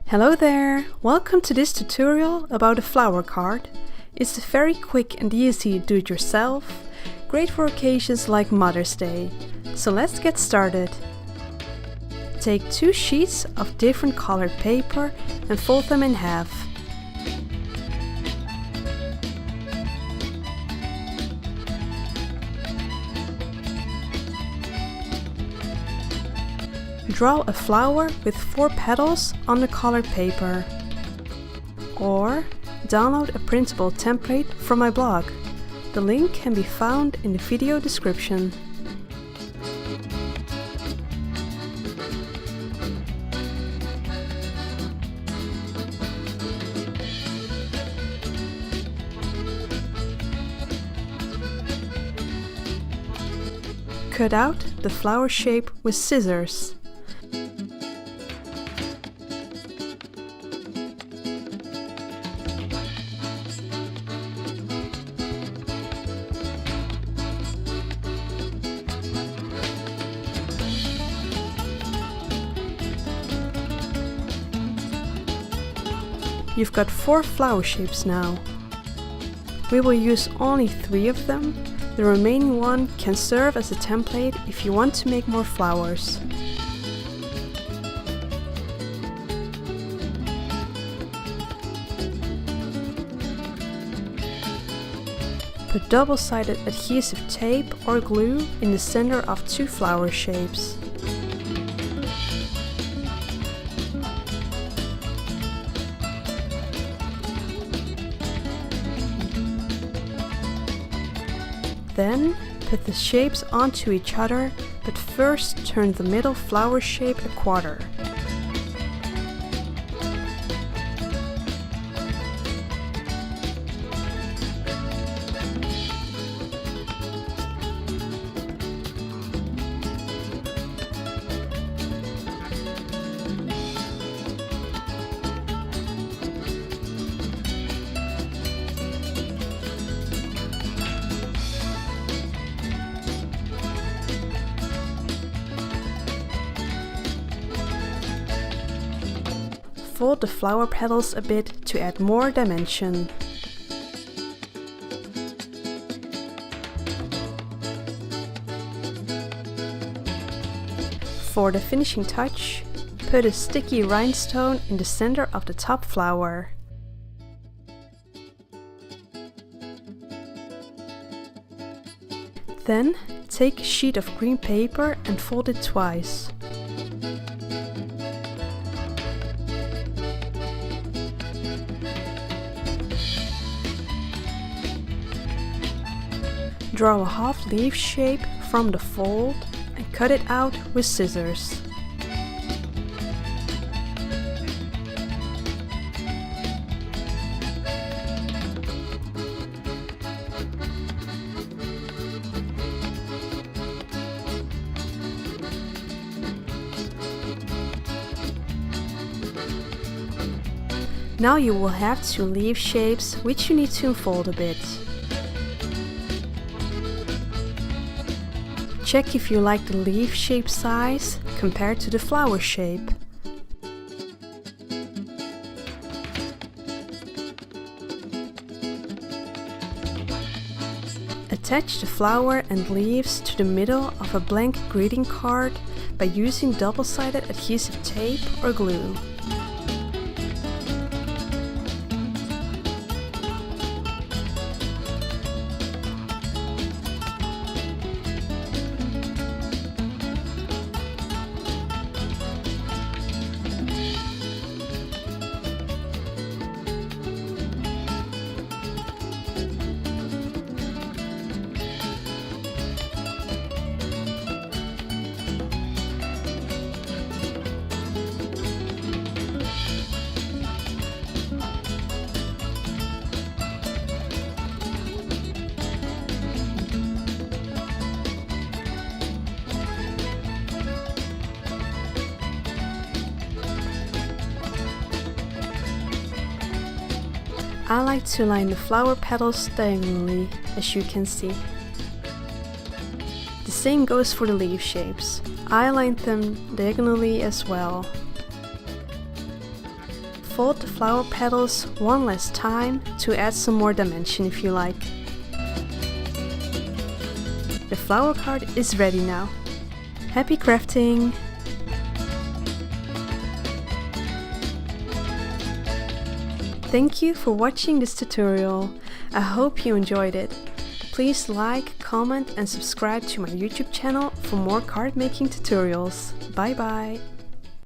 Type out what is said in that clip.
Hello there! Welcome to this tutorial about a flower card. It's very quick and easy to do it yourself, great for occasions like Mother's Day. So let's get started. Take 2 sheets of different colored paper and fold them in half. Draw a flower with 4 petals on the colored paper. Or download a printable template from my blog. The link can be found in the video description. Cut out the flower shape with scissors. You've got 4 flower shapes now. We will use only 3 of them. The remaining one can serve as a template if you want to make more flowers. Put double-sided adhesive tape or glue in the center of 2 flower shapes. Then put the shapes onto each other, but first turn the middle flower shape a quarter. Fold the flower petals a bit to add more dimension. For the finishing touch, put a sticky rhinestone in the center of the top flower. Then take a sheet of green paper and fold it twice. Draw a half leaf shape from the fold and cut it out with scissors. Now you will have 2 leaf shapes which you need to unfold a bit. Check if you like the leaf shape size compared to the flower shape. Attach the flower and leaves to the middle of a blank greeting card by using double-sided adhesive tape or glue. I like to line the flower petals diagonally, as you can see. The same goes for the leaf shapes. I lined them diagonally as well. fold the flower petals one last time to add some more dimension if you like. The flower card is ready now. Happy crafting! Thank you for watching this tutorial. I hope you enjoyed it. Please like, comment and subscribe to my YouTube channel for more card making tutorials. Bye bye!